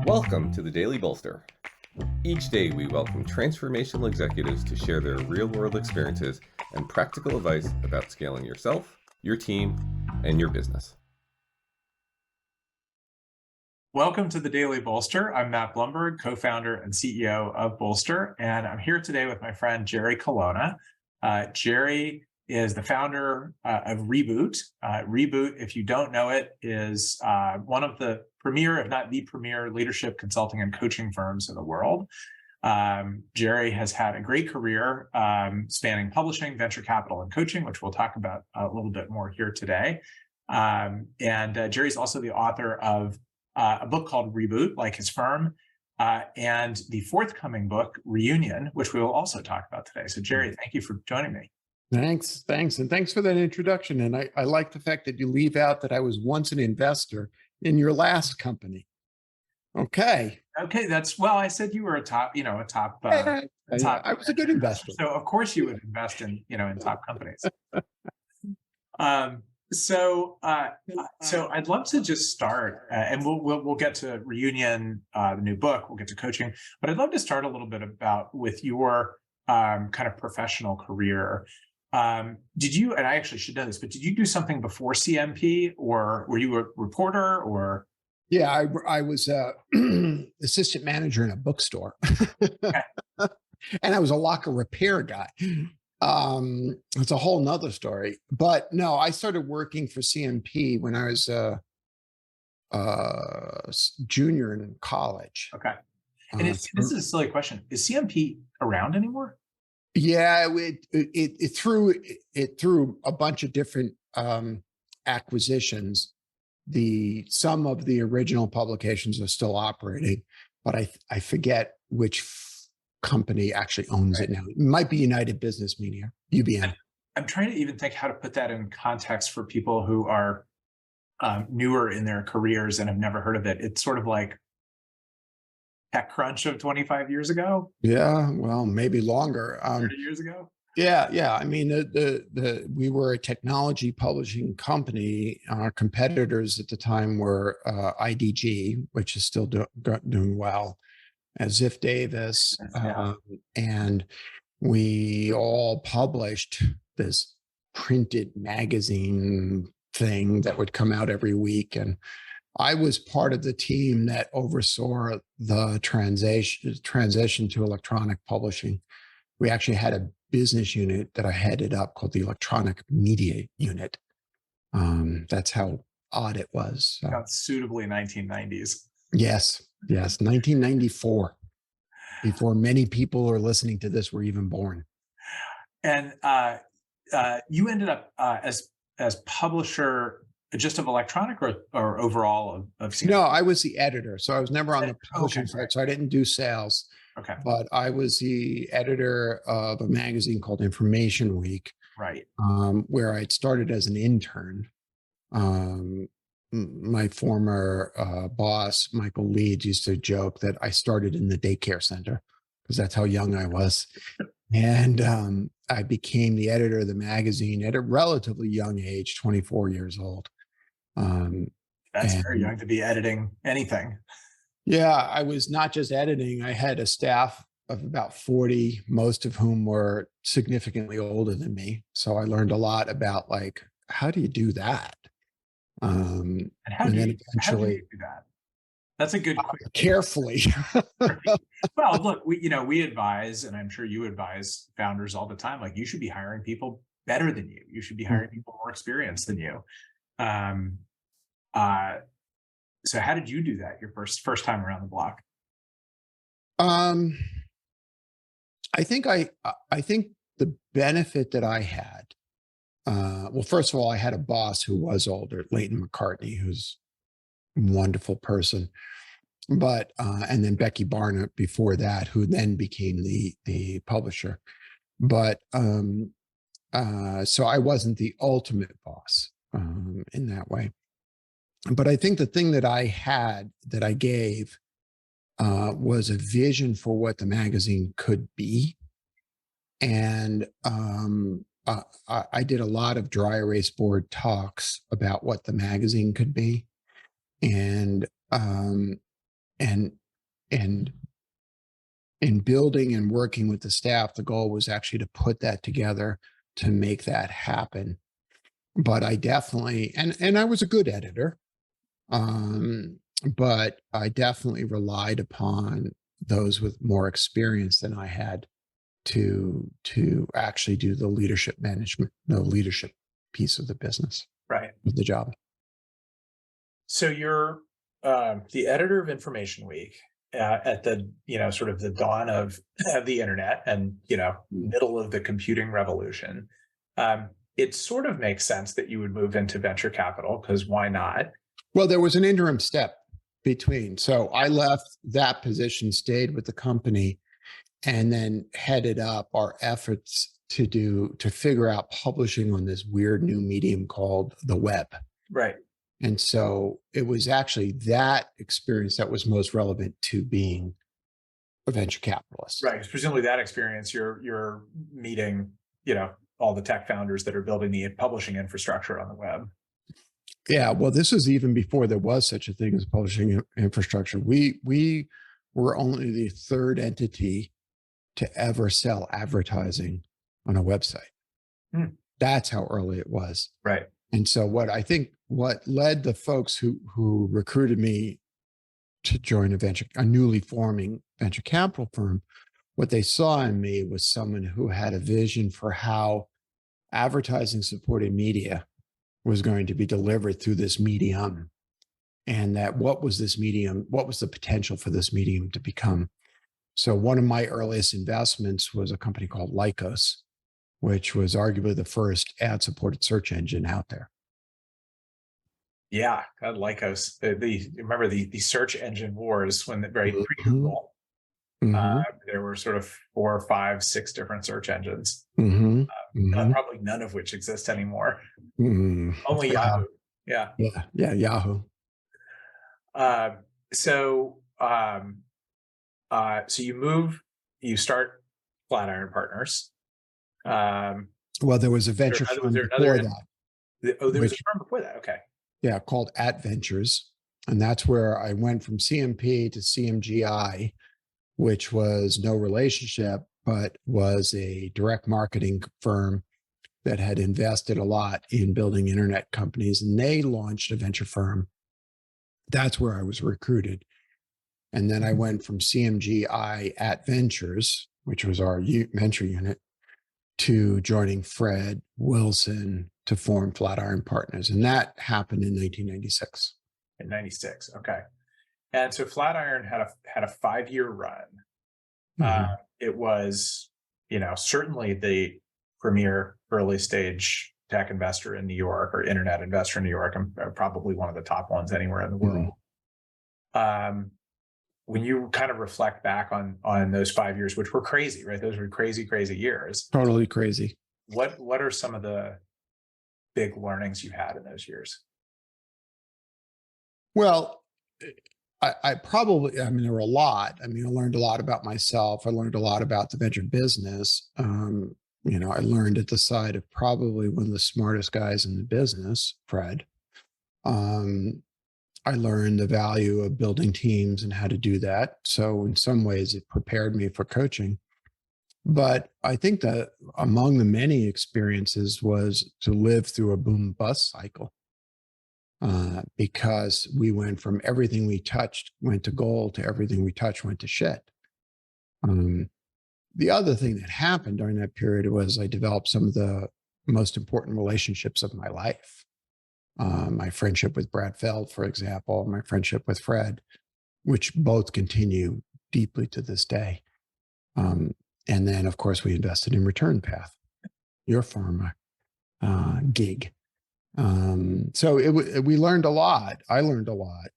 Welcome to the Daily Bolster. Each day we welcome transformational executives to share their real-world experiences and practical advice about scaling yourself, your team, and your business. Welcome to the Daily Bolster. I'm Matt Blumberg, co-founder and CEO of Bolster, and I'm here today with my friend Jerry Colonna. Jerry is the founder of Reboot. Reboot, if you don't know it, is one of the premier, if not the premier, leadership consulting and coaching firms in the world. Jerry has had a great career spanning publishing, venture capital, and coaching, which we'll talk about a little bit more here today. Jerry's also the author of a book called Reboot, like his firm, and the forthcoming book, Reunion, which we will also talk about today. So Jerry, thank you for joining me. Thanks. And thanks for that introduction. And I like the fact that you leave out that I was once an investor in your last company. Okay. That's, well, I said you were a top. I was a good investor. So of course you would invest in top companies. So I'd love to just start, and we'll get to Reunion, the new book. We'll get to coaching, but I'd love to start a little bit with your kind of professional career. Did you? And I actually should know this, but did you do something before CMP, or were you a reporter, or? Yeah, I was assistant manager in a bookstore, Okay. and I was a locker repair guy. It's a whole nother story, but no, I started working for CMP when I was a junior in college. Okay. And this is a silly question. Is CMP around anymore? Yeah, it through a bunch of different acquisitions. Some of the original publications are still operating, but I forget which company actually owns it now. It might be United Business Media, UBM. I'm trying to even think how to put that in context for people who are newer in their careers and have never heard of it. It's sort of like TechCrunch of 25 years ago. Yeah, well, maybe longer. 30 years ago. Yeah. I mean, we were a technology publishing company. Our competitors at the time were IDG, which is still doing well, as Ziff Davis, and we all published this printed magazine thing that would come out every week. And I was part of the team that oversaw the transition to electronic publishing. We actually had a business unit that I headed up called the Electronic Media Unit. That's how odd it was. That's suitably 1990s. Yes, 1994, before many people are listening to this were even born. And you ended up as publisher just of electronic or overall of CMP? No, I was the editor, so I was never on the publishing side, so I didn't do sales. Okay. But I was the editor of a magazine called Information Week, right? Where I'd started as an intern. My former boss, Michael Leeds, used to joke that I started in the daycare center because that's how young I was. And I became the editor of the magazine at a relatively young age, 24 years old. That's very young to be editing anything. Yeah, I was not just editing. I had a staff of about 40, most of whom were significantly older than me. So I learned a lot about, like, how do you do that? And how do you do that? That's a good question. Carefully. Well, look, we advise, and I'm sure you advise founders all the time, like, you should be hiring people better than you. You should be hiring people more experienced than you. So how did you do that your first time around the block? I think the benefit that I had, well, first of all, I had a boss who was older, Leighton McCartney, who's a wonderful person. But and then Becky Barnett before that, who then became the publisher. But so I wasn't the ultimate boss in that way. But I think the thing that I had, that I gave, was a vision for what the magazine could be. And I did a lot of dry erase board talks about what the magazine could be. And and and in building and working with the staff, the goal was actually to put that together to make that happen. But I definitely, and I was a good editor, but I definitely relied upon those with more experience than I had to actually do the leadership management, the leadership piece of the business, Right. of the job. So you're the editor of Information Week at the, sort of the dawn of the internet and, middle of the computing revolution. It sort of makes sense that you would move into venture capital, because why not? Well, there was an interim step between. So I left that position, stayed with the company, and then headed up our efforts to figure out publishing on this weird new medium called the web. Right. And so it was actually that experience that was most relevant to being a venture capitalist. Right. 'Cause presumably that experience, you're meeting, all the tech founders that are building the publishing infrastructure on the web. Yeah, well, this was even before there was such a thing as publishing infrastructure. We were only the third entity to ever sell advertising on a website. That's how early it was. Right. And so what led the folks who recruited me to join a newly forming venture capital firm, what they saw in me was someone who had a vision for how advertising supported media was going to be delivered through this medium, and that what was the potential for this medium to become. So one of my earliest investments was a company called Lycos, which was arguably the first ad-supported search engine out there. Yeah, God, Lycos. Remember the search engine wars when very Mhm. pre-Google. Mhm. There were sort of 4, 5, 6 different search engines. Mhm. Mhm. Probably none of which exist anymore. Mhm. Only Yahoo. Yeah. Yeah, Yahoo. So you start Flatiron Partners. Well, there was a venture was firm there before another? that, There was a which, firm before that. Okay. yeah, called At Ventures. And that's where I went from CMP to CMGI, which was no relationship, but was a direct marketing firm that had invested a lot in building internet companies. And they launched a venture firm. That's where I was recruited. And then I went from CMGI At Ventures, which was our venture unit, to joining Fred Wilson to form Flatiron Partners. And that happened in 1996. In 96. Okay. And so Flatiron had a 5-year run. It was, certainly the premier early stage tech investor in New York, or internet investor in New York, and probably one of the top ones anywhere in the world. When you kind of reflect back on those 5 years, which were crazy, right? Those were crazy years. Totally crazy. What are some of the big learnings you had in those years? Well, I mean, there were a lot. I mean, I learned a lot about myself. I learned a lot about the venture business. I learned at the side of probably one of the smartest guys in the business, Fred. I learned the value of building teams and how to do that. So in some ways, it prepared me for coaching. But I think that among the many experiences was to live through a boom bust cycle, because we went from everything we touched went to gold to everything we touched went to shit. The other thing that happened during that period was I developed some of the most important relationships of my life. My friendship with Brad Feld, for example, my friendship with Fred, which both continue deeply to this day. And then, of course, we invested in Return Path, your pharma gig. So we learned a lot. I learned a lot.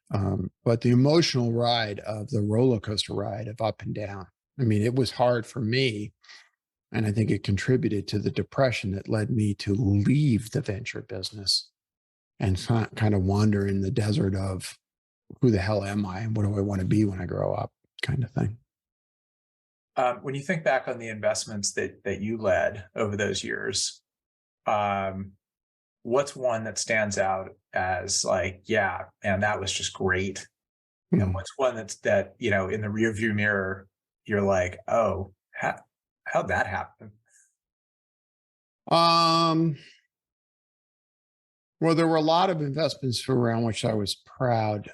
But the emotional ride of the roller coaster ride of up and down, I mean, it was hard for me. And I think it contributed to the depression that led me to leave the venture business and kind of wander in the desert of who the hell am I and what do I want to be when I grow up, kind of thing. When you think back on the investments that you led over those years, what's one that stands out as like, yeah, man, that was just great? And Hmm. what's one that, in the rearview mirror, you're like, oh, how'd that happen? Um, well, there were a lot of investments around which I was proud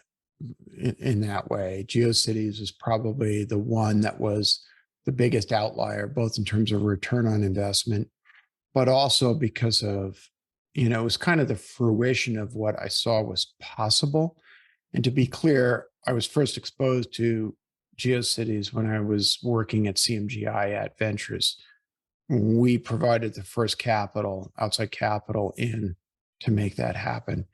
in that way. GeoCities was probably the one that was the biggest outlier, both in terms of return on investment, but also because of, it was kind of the fruition of what I saw was possible. And to be clear, I was first exposed to GeoCities when I was working at CMGI at Ventures. We provided the first outside capital in to make that happen.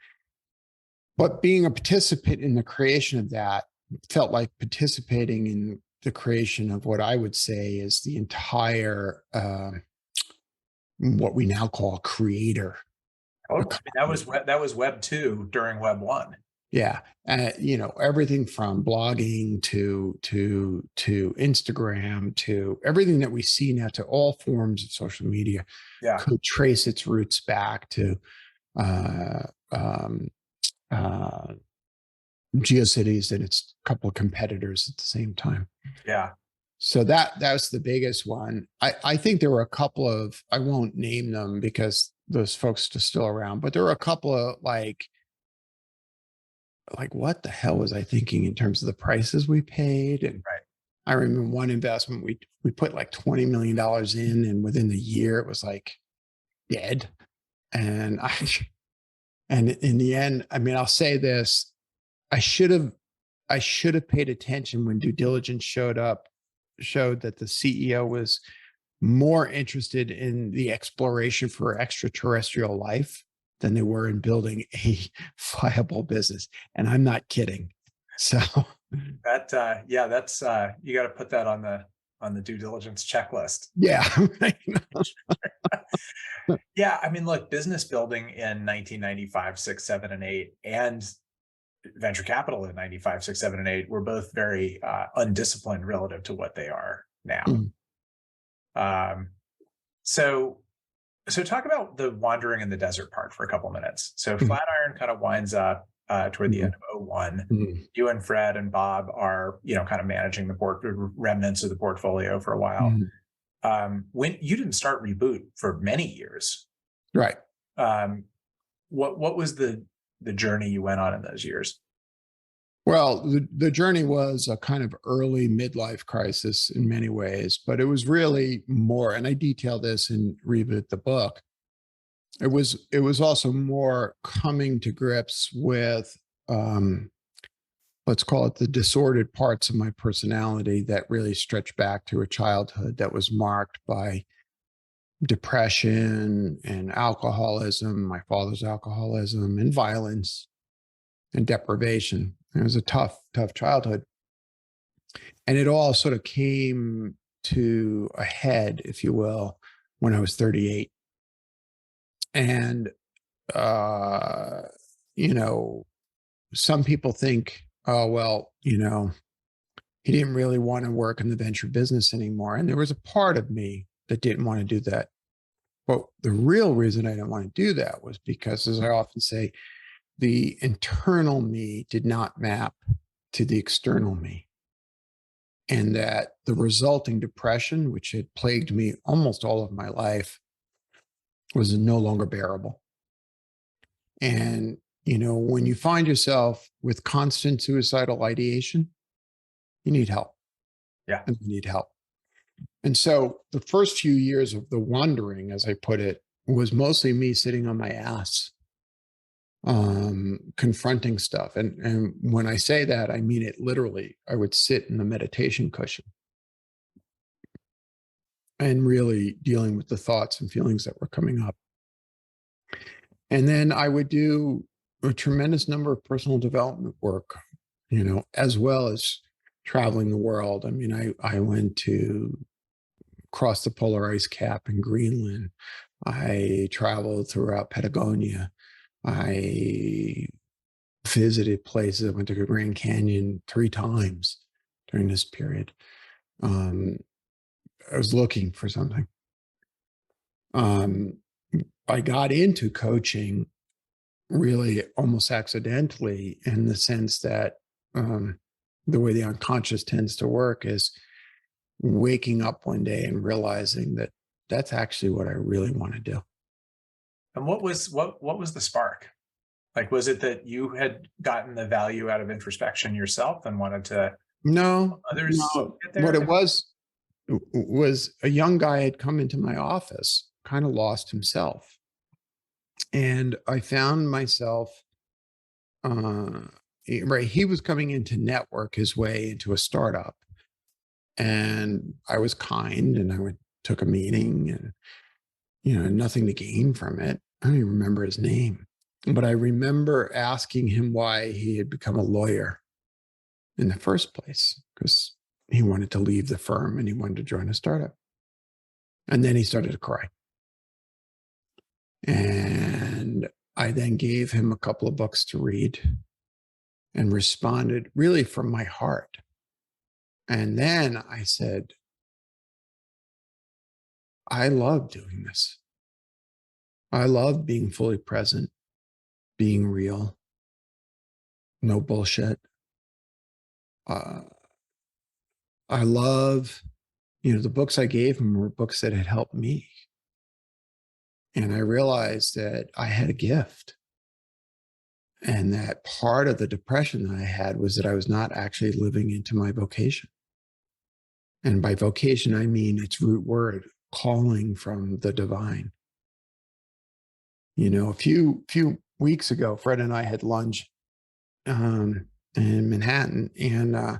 But being a participant in the creation of that felt like participating in the creation of what I would say is the entire, what we now call creator. Totally. I mean, that was Web 2 during Web 1. Yeah. Everything from blogging to Instagram to everything that we see now, to all forms of social media, Yeah. could trace its roots back to uh, um, uh, GeoCities and its couple of competitors at the same time. Yeah. So that was the biggest one. I think there were a couple of, I won't name them because those folks are still around, but there were a couple of like what the hell was I thinking in terms of the prices we paid? And Right. I remember one investment we put like $20 million in, and within the year it was like dead. And and in the end, I mean, I'll say this: I should have paid attention when due diligence showed that the CEO was more interested in the exploration for extraterrestrial life than they were in building a viable business. And I'm not kidding. So that's you got to put that on the due diligence checklist. yeah. Yeah, I mean, look, business building in 1995, 6, 7, and 8, and venture capital in 95, 6, 7, and 8 were both very undisciplined relative to what they are now. Mm. So talk about the wandering in the desert part for a couple minutes. So Mm. Flatiron kind of winds up toward the end of 01. Mm. You and Fred and Bob are, kind of managing the remnants of the portfolio for a while. Mm. When you didn't start Reboot for many years, Right. what was the journey you went on in those years? Well, the journey was a kind of early midlife crisis in many ways, but it was really more, and I detail this in Reboot the book. It was also more coming to grips with, let's call it, the disordered parts of my personality that really stretch back to a childhood that was marked by depression and alcoholism, my father's alcoholism, and violence and deprivation. It was a tough childhood. And it all sort of came to a head, if you will, when I was 38. And, uh, some people think, oh, well, he didn't really want to work in the venture business anymore. And there was a part of me that didn't want to do that. But the real reason I didn't want to do that was because, as I often say, the internal me did not map to the external me. And that the resulting depression, which had plagued me almost all of my life, was no longer bearable. And, when you find yourself with constant suicidal ideation, you need help. Yeah. And you need help. And so the first few years of the wandering, as I put it, was mostly me sitting on my ass, confronting stuff. And when I say that, I mean it literally. I would sit in the meditation cushion and really dealing with the thoughts and feelings that were coming up. And then I would do a tremendous number of personal development work, as well as traveling the world. I mean, I went to cross the polar ice cap in Greenland. I traveled throughout Patagonia. I visited places. I went to the Grand Canyon 3 times during this period. I was looking for something. I got into coaching really almost accidentally, in the sense that the way the unconscious tends to work is waking up one day and realizing that that's actually what I really want to do. And what was the spark? Like, was it that you had gotten the value out of introspection yourself and wanted to No, others get there? what it was a young guy had come into my office, kind of lost himself. And I found myself, right, he was coming in to network his way into a startup. And I was kind and took a meeting and, nothing to gain from it. I don't even remember his name, but I remember asking him why he had become a lawyer in the first place, because he wanted to leave the firm and he wanted to join a startup. And then he started to cry. And I then gave him a couple of books to read and responded really from my heart. And then I said, I love doing this. I love being fully present, being real, no bullshit. I love, the books I gave him were books that had helped me. And I realized that I had a gift. And that part of the depression that I had was that I was not actually living into my vocation. And by vocation, I mean its root word, calling from the divine. A few weeks ago, Fred and I had lunch in Manhattan, and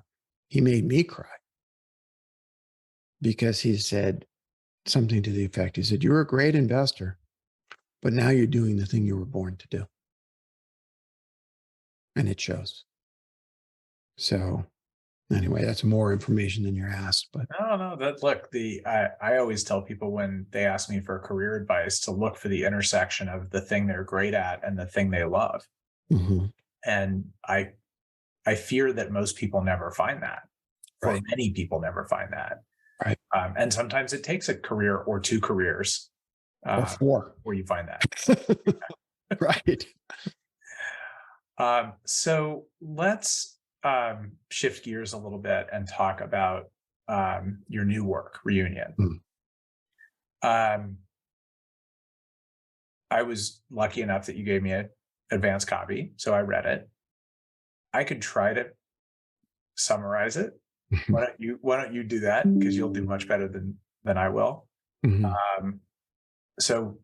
he made me cry because he said something to the effect, he said, "You're a great investor, but now you're doing the thing you were born to do." And it shows. So anyway, that's more information than you're asked, but No, that look, I always tell people when they ask me for career advice to look for the intersection of the thing they're great at and the thing they love. mhm, And I fear that most people never find that, or right, many people never find that. right, And sometimes it takes a career or two careers or four, where you find that. right? So let's shift gears a little bit and talk about your new work, Reunion. Mm. Um, I was lucky enough that you gave me an advanced copy, so I read it. I could try to summarize it. Why don't you do that, because you'll do much better than I will. Mhm. So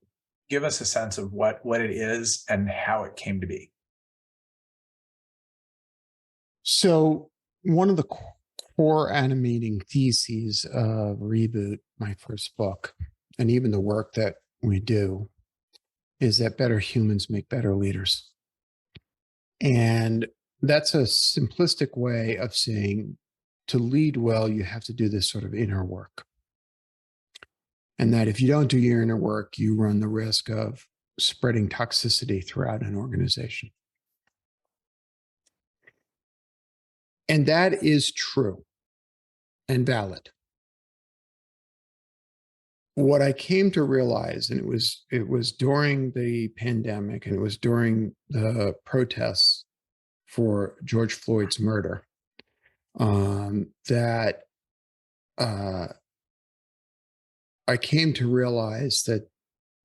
give us a sense of what it is and how it came to be. So one of the core animating theses of Reboot, my first book, and even the work that we do, is that better humans make better leaders. And that's a simplistic way of saying to lead well, you have to do this sort of inner work. And that if you don't do your inner work, you run the risk of spreading toxicity throughout an organization. And that is true and valid. What I came to realize, and it was during the pandemic and it was during the protests for George Floyd's murder, that I came to realize that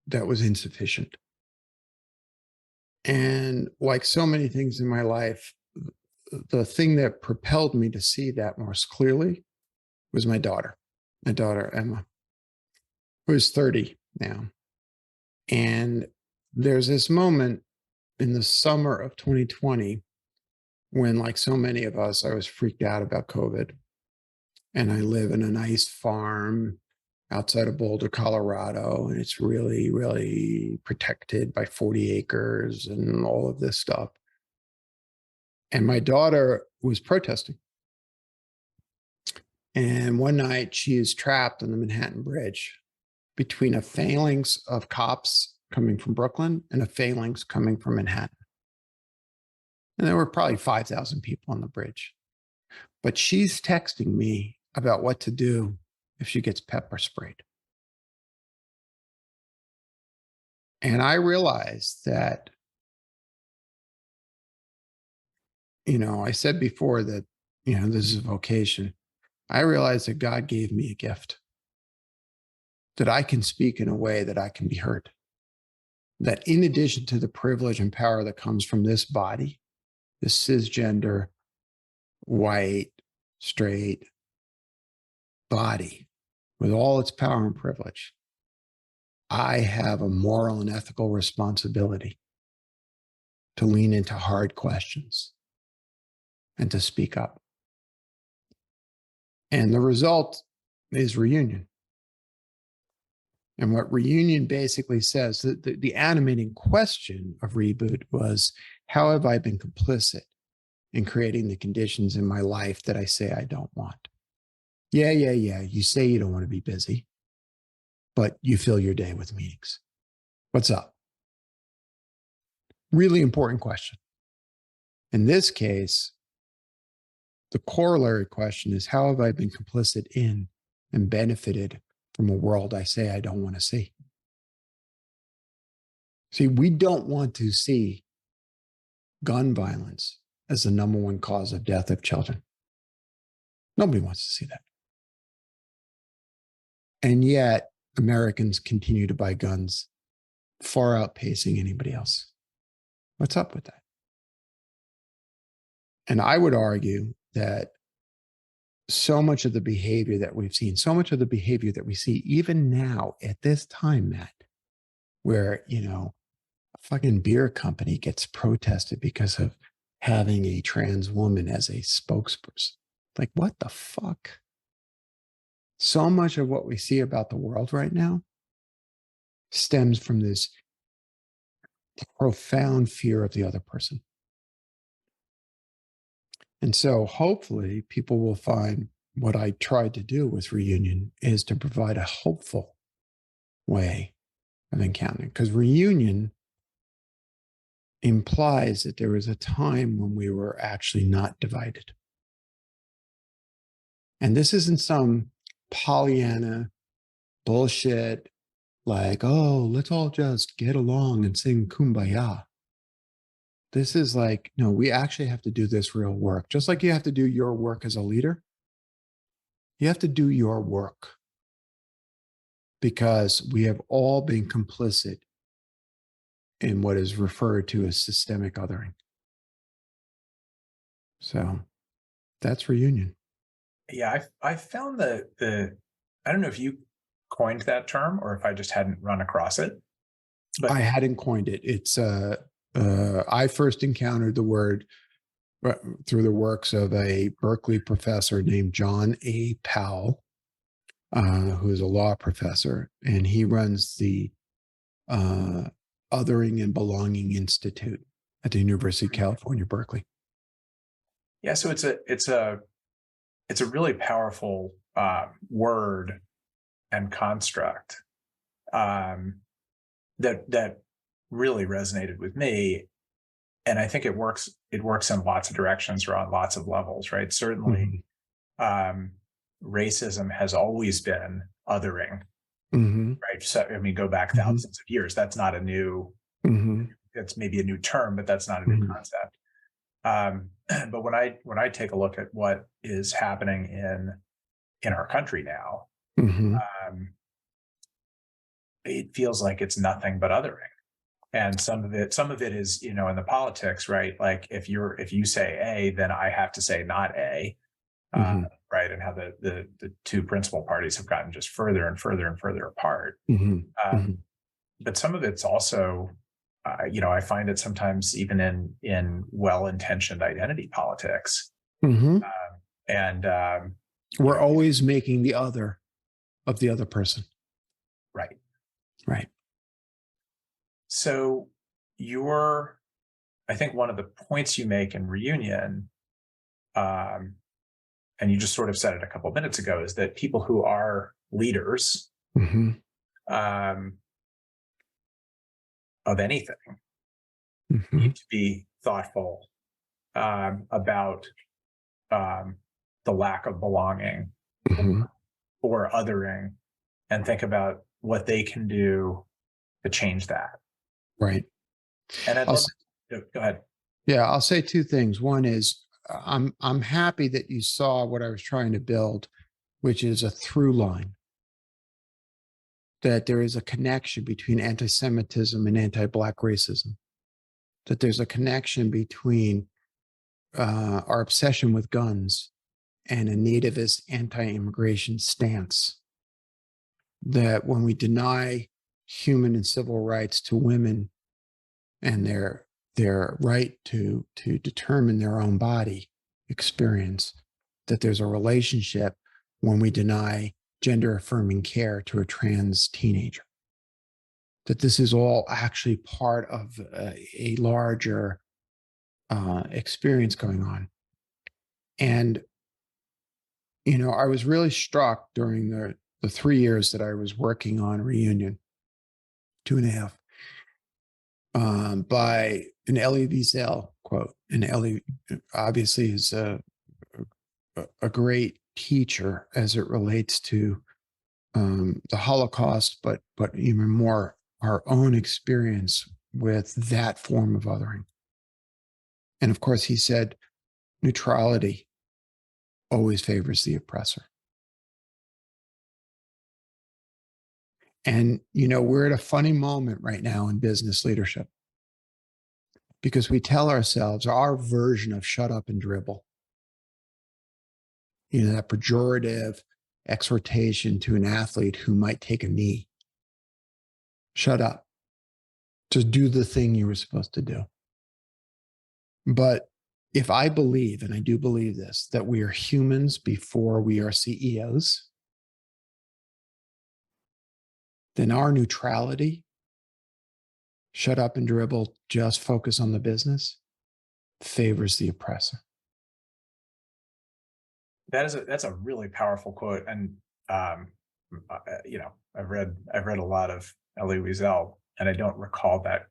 that was insufficient. And like so many things in my life, the thing that propelled me to see that most clearly was my daughter Emma, who's 30 now. And there's this moment in the summer of 2020 when, like so many of us, I was freaked out about COVID. And I live in a nice farm outside of Boulder, Colorado, and it's really, really protected by 40 acres and all of this stuff. And my daughter was protesting. And one night she is trapped on the Manhattan Bridge between a phalanx of cops coming from Brooklyn and a phalanx coming from Manhattan. And there were probably 5,000 people on the bridge. But she's texting me about what to do if she gets pepper sprayed. And I realized that, I said before that, this is vocation. I realized that God gave me a gift, that I can speak in a way that I can be heard. That in addition to the privilege and power that comes from this body, this cisgender, white, straight body, with all its power and privilege, I have a moral and ethical responsibility to lean into hard questions and to speak up. And the result is reunion. And what reunion basically says, the animating question of Reboot was, how have I been complicit in creating the conditions in my life that I say I don't want? Yeah. You say you don't want to be busy, but you fill your day with meetings. What's up? Really important question. In this case, the corollary question is, how have I been complicit in and benefited from a world I say I don't want to see? See, we don't want to see gun violence as the number one cause of death of children. Nobody wants to see that. And yet, Americans continue to buy guns, far outpacing anybody else. What's up with that? And I would argue that so much of the behavior that we've seen, so much of the behavior that we see even now at this time, Matt, where, a fucking beer company gets protested because of having a trans woman as a spokesperson. Like, what the fuck? So much of what we see about the world right now stems from this profound fear of the other person. And so hopefully people will find what I tried to do with reunion is to provide a hopeful way of encountering. Because reunion implies that there was a time when we were actually not divided. And this isn't some Pollyanna bullshit like, oh, let's all just get along and sing Kumbaya. This is like, no, we actually have to do this real work. Just like you have to do your work as a leader, you have to do your work, because we have all been complicit in what is referred to as systemic othering. So that's reunion. Yeah, I found the I don't know if you coined that term or if I just hadn't run across it. But I hadn't coined it. It's I first encountered the word through the works of a Berkeley professor named John A. Powell, who is a law professor, and he runs the Othering and Belonging Institute at the University of California, Berkeley. Yeah, so it's a really powerful word and construct that really resonated with me, and I think it works in lots of directions or on lots of levels, right? Certainly, racism has always been othering, right? So I mean, go back thousands of years. That's not a new. It's maybe a new term, but that's not a new concept. But when I take a look at what is happening in our country now, it feels like it's nothing but othering. And some of it is, in the politics, right? Like if you say A, then I have to say not A, right? And how the two principal parties have gotten just further and further and further apart. But some of it's also, I find it sometimes even in well-intentioned identity politics. And we're always making the other of the other person. Right. So I think one of the points you make in reunion, and you just sort of said it a couple of minutes ago, is that people who are leaders of anything need to be thoughtful about the lack of belonging or othering, and think about what they can do to change that. Right. And go ahead. Yeah, I'll say two things. One is I'm happy that you saw what I was trying to build, which is a through line, that there is a connection between anti-Semitism and anti-Black racism, that there's a connection between our obsession with guns and a nativist anti-immigration stance, that when we deny human and civil rights to women and their right to determine their own body experience, that there's a relationship when we deny gender affirming care to a trans teenager, that this is all actually part of a larger experience going on. And, you know, I was really struck during the 3 years that I was working on Reunion, 2.5, by an Elie Wiesel quote. And Elie obviously is a great teacher as it relates to the Holocaust, but even more our own experience with that form of othering. And of course, he said, neutrality always favors the oppressor. And, you know, we're at a funny moment right now in business leadership because we tell ourselves our version of shut up and dribble, you know, that pejorative exhortation to an athlete who might take a knee. Shut up. Just do the thing you were supposed to do. But if I believe, and I do believe this, that we are humans before we are CEOs, then our neutrality, shut up and dribble, just focus on the business, favors the oppressor. That's a really powerful quote. And you know, I've read a lot of Elie Wiesel, and I don't recall that.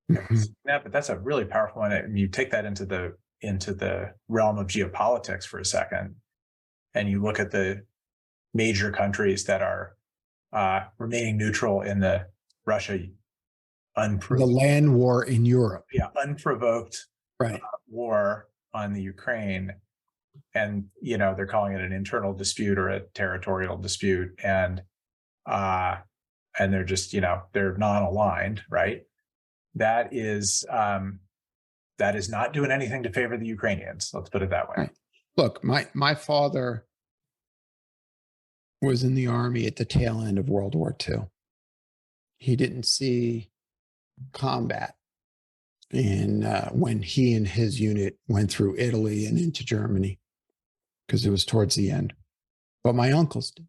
But that's a really powerful one. And you take that into the realm of geopolitics for a second, and you look at the major countries that are remaining neutral in the Russia the land war in Europe. Yeah, unprovoked right. War on the Ukraine. And, you know, they're calling it an internal dispute or a territorial dispute. And they're just, you know, they're non-aligned, right? That is not doing anything to favor the Ukrainians. Let's put it that way. Right. Look, my father was in the army at the tail end of World War II. He didn't see combat when he and his unit went through Italy and into Germany, because it was towards the end. But my uncles did.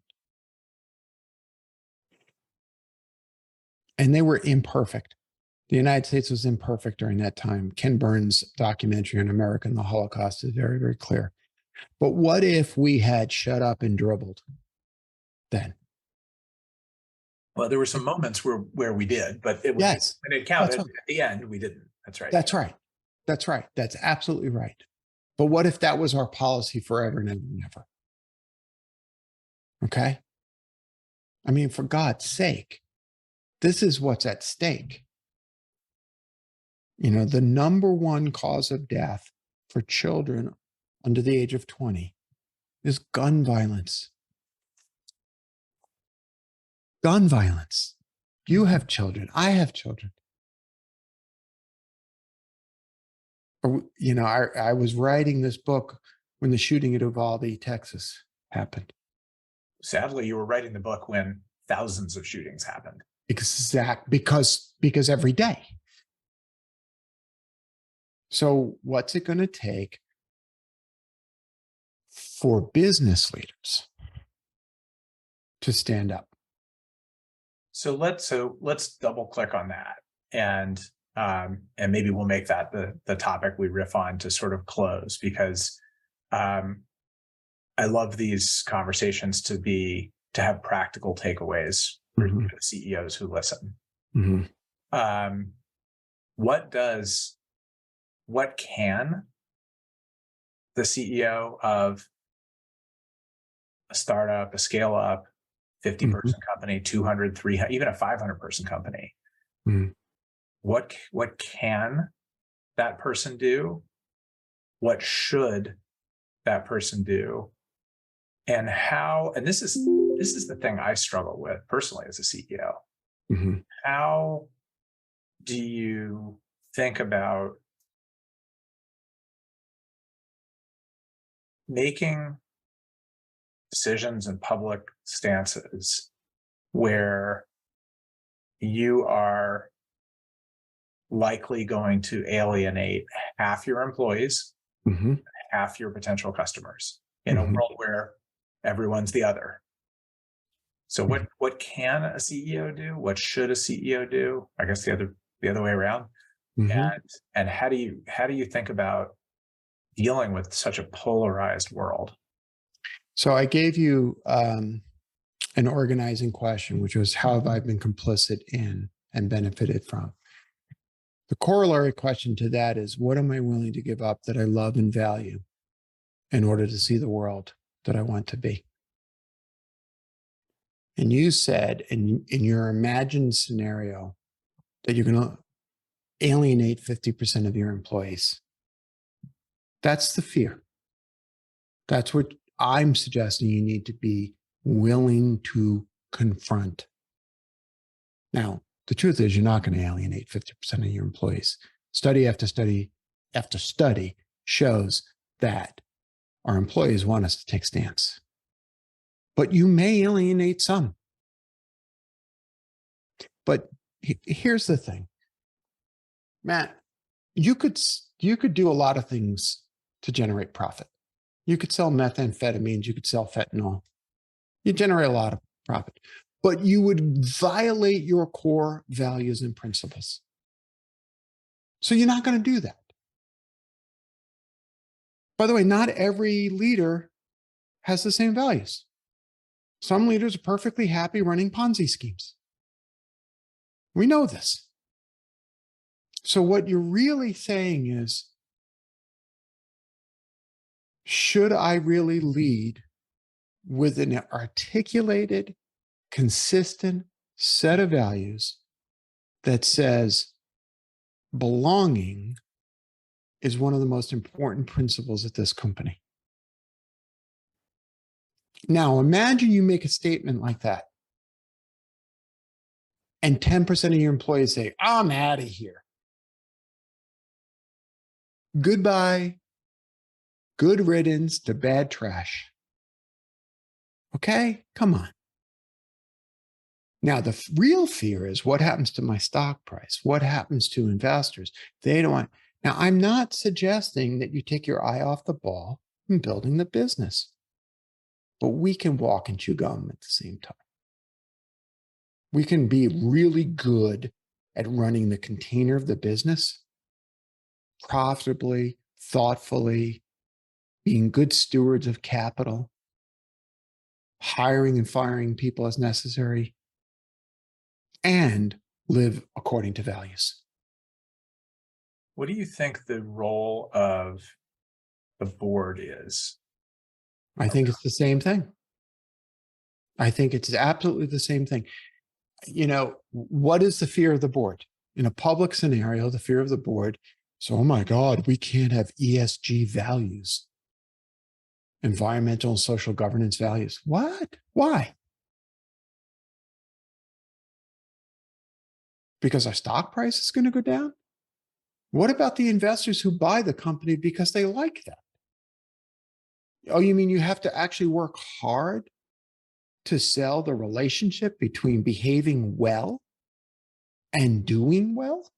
And they were imperfect. The United States was imperfect during that time. Ken Burns' documentary on America and the Holocaust is very, very clear. But what if we had shut up and dribbled then? Well, there were some moments where we did, but it was, yes, when it counted, right. At the end, we didn't. That's right. That's right. That's right. That's absolutely right. But what if that was our policy forever and ever and ever? Okay? I mean, for God's sake, this is what's at stake. You know, the number one cause of death for children under the age of 20 is gun violence. Gun violence. You have children. I have children. You know, I was writing this book when the shooting at Uvalde, Texas happened. Sadly, you were writing the book when thousands of shootings happened. Because every day. So what's it going to take for business leaders to stand up? So let's double click on that, and maybe we'll make that the topic we riff on to sort of close, because I love these conversations to have practical takeaways for the CEOs who listen. Mm-hmm. What can the CEO of a startup, a scale up, 50-person company, 200, 300, even a 500-person company, what can that person do what should that person do, and how, and this is the thing I struggle with personally as a CEO. Mhm. How do you think about making decisions and public stances where you are likely going to alienate half your employees, Mhm. half your potential customers in a Mhm. world where everyone's the other? So Mhm. what can a CEO do? What should a CEO do? I guess the other way around. Mhm. And how do you think about dealing with such a polarized world? So I gave you an organizing question, which was, how have I been complicit in and benefited from? The corollary question to that is, what am I willing to give up that I love and value in order to see the world that I want to be? And you said in your imagined scenario that you're going to alienate 50% of your employees. That's the fear. That's what I'm suggesting you need to be willing to confront. Now, the truth is, you're not going to alienate 50% of your employees. Study after study after study shows that our employees want us to take stance. But you may alienate some. But here's the thing, Matt, you could do a lot of things to generate profit. You could sell methamphetamines, you could sell fentanyl. You generate a lot of profit, but you would violate your core values and principles. So you're not going to do that. By the way, not every leader has the same values. Some leaders are perfectly happy running Ponzi schemes. We know this. So what you're really saying is, should I really lead with an articulated, consistent set of values that says belonging is one of the most important principles at this company? Now, imagine you make a statement like that, and 10% of your employees say, I'm out of here. Goodbye. Good riddance to bad trash. Okay? Come on. Now, the real fear is, what happens to my stock price? What happens to investors? They don't want. Now, I'm not suggesting that you take your eye off the ball in building the business, but we can walk and chew gum at the same time. We can be really good at running the container of the business profitably, thoughtfully, being good stewards of capital, hiring and firing people as necessary, and live according to values. What do you think the role of the board is? I think it's the same thing. I think it's absolutely the same thing. You know, what is the fear of the board? In a public scenario, the fear of the board is, oh my God, we can't have ESG values, environmental and social governance values. What? Why? Because our stock price is going to go down? What about the investors who buy the company because they like that? Oh, you mean you have to actually work hard to sell the relationship between behaving well and doing well?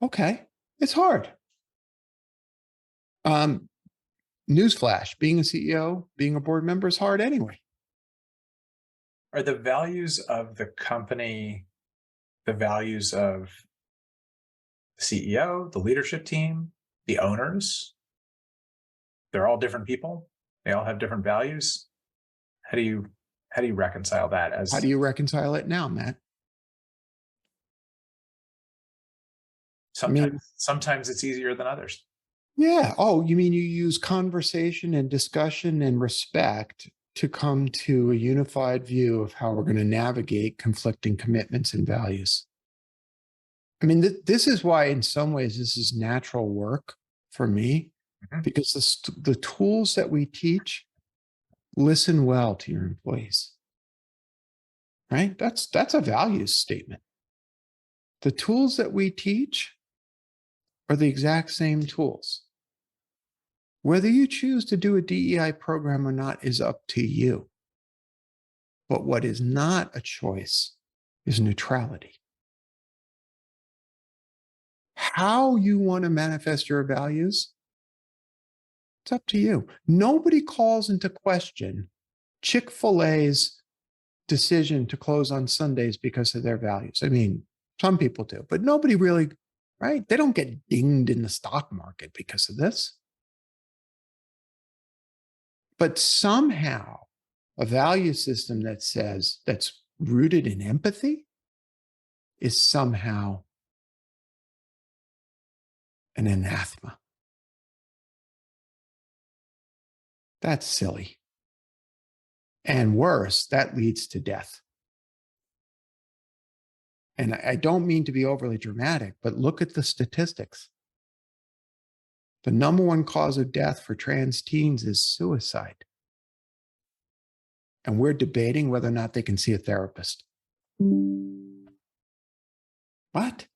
Okay, it's hard. Newsflash, being a CEO, being a board member is hard anyway. Are the values of the company the values of the CEO, the leadership team, the owners? They're all different people. They all have different values. How do you reconcile that? How do you reconcile it now, Matt? Sometimes it's easier than others. Yeah. Oh, you mean you use conversation and discussion and respect to come to a unified view of how we're going to navigate conflicting commitments and values. I mean, this is why in some ways this is natural work for me, because the tools that we teach listen well to your employees, right? That's a values statement. The tools that we teach are the exact same tools. Whether you choose to do a DEI program or not is up to you. But what is not a choice is neutrality. How you want to manifest your values, it's up to you. Nobody calls into question Chick-fil-A's decision to close on Sundays because of their values. I mean, some people do, but nobody really, right? They don't get dinged in the stock market because of this. But somehow a value system that says that's rooted in empathy is somehow an anathema. That's silly. And worse, that leads to death. And I don't mean to be overly dramatic, but look at the statistics. The number one cause of death for trans teens is suicide. And we're debating whether or not they can see a therapist. What?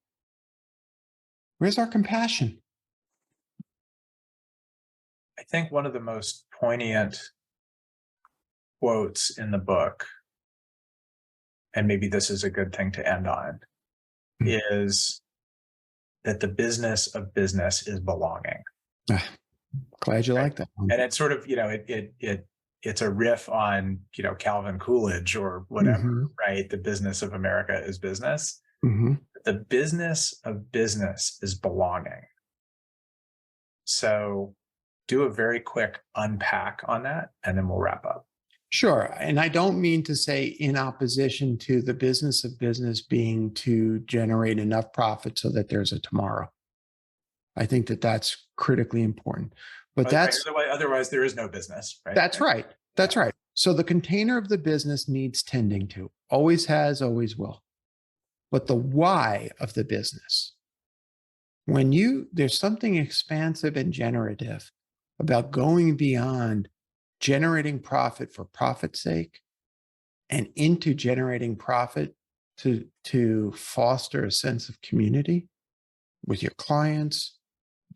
Where's our compassion? I think one of the most poignant quotes in the book, and maybe this is a good thing to end on, is that the business of business is belonging. Glad you like that one. And it's sort of, it's a riff on, Calvin Coolidge or whatever, right? The business of America is business. The business of business is belonging. So do a very quick unpack on that, and then we'll wrap up. Sure. And I don't mean to say in opposition to the business of business being to generate enough profit so that there's a tomorrow. I think that that's critically important. But otherwise there is no business, right? That's right. That's right. So the container of the business needs tending to. Always has, always will. But the why of the business, there's something expansive and generative about going beyond generating profit for profit's sake and into generating profit to foster a sense of community with your clients,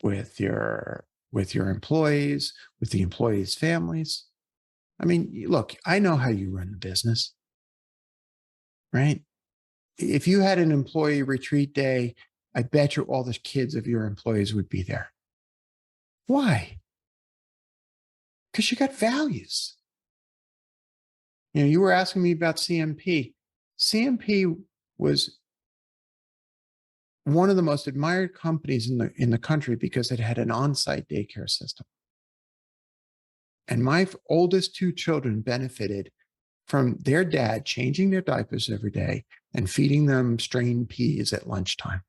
with your employees, with the employees' families. I mean, look, I know how you run the business, right? If you had an employee retreat day, I bet you all the kids of your employees would be there. Why? Because you got values. You were asking me about CMP. CMP was one of the most admired companies in the country because it had an on-site daycare system. And my oldest two children benefited from their dad changing their diapers every day and feeding them strained peas at lunchtime.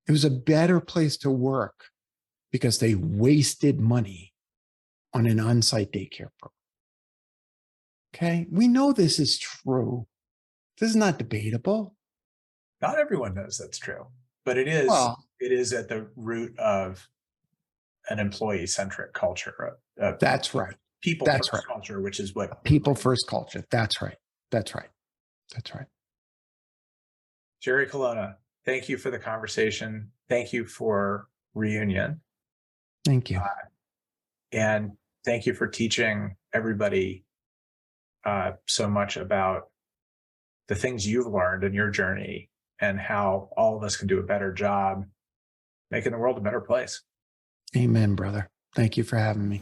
It was a better place to work because they wasted money on an on-site daycare program. Okay, we know this is true. This is not debatable. Not everyone knows that's true, but it is at the root of an employee-centric culture. That's right. People-first culture, which is what... People-first culture. That's right. That's right. That's right. Jerry Colonna, thank you for the conversation. Thank you for Reunion. Thank you. And thank you for teaching everybody so much about the things you've learned in your journey and how all of us can do a better job making the world a better place. Amen, brother. Thank you for having me.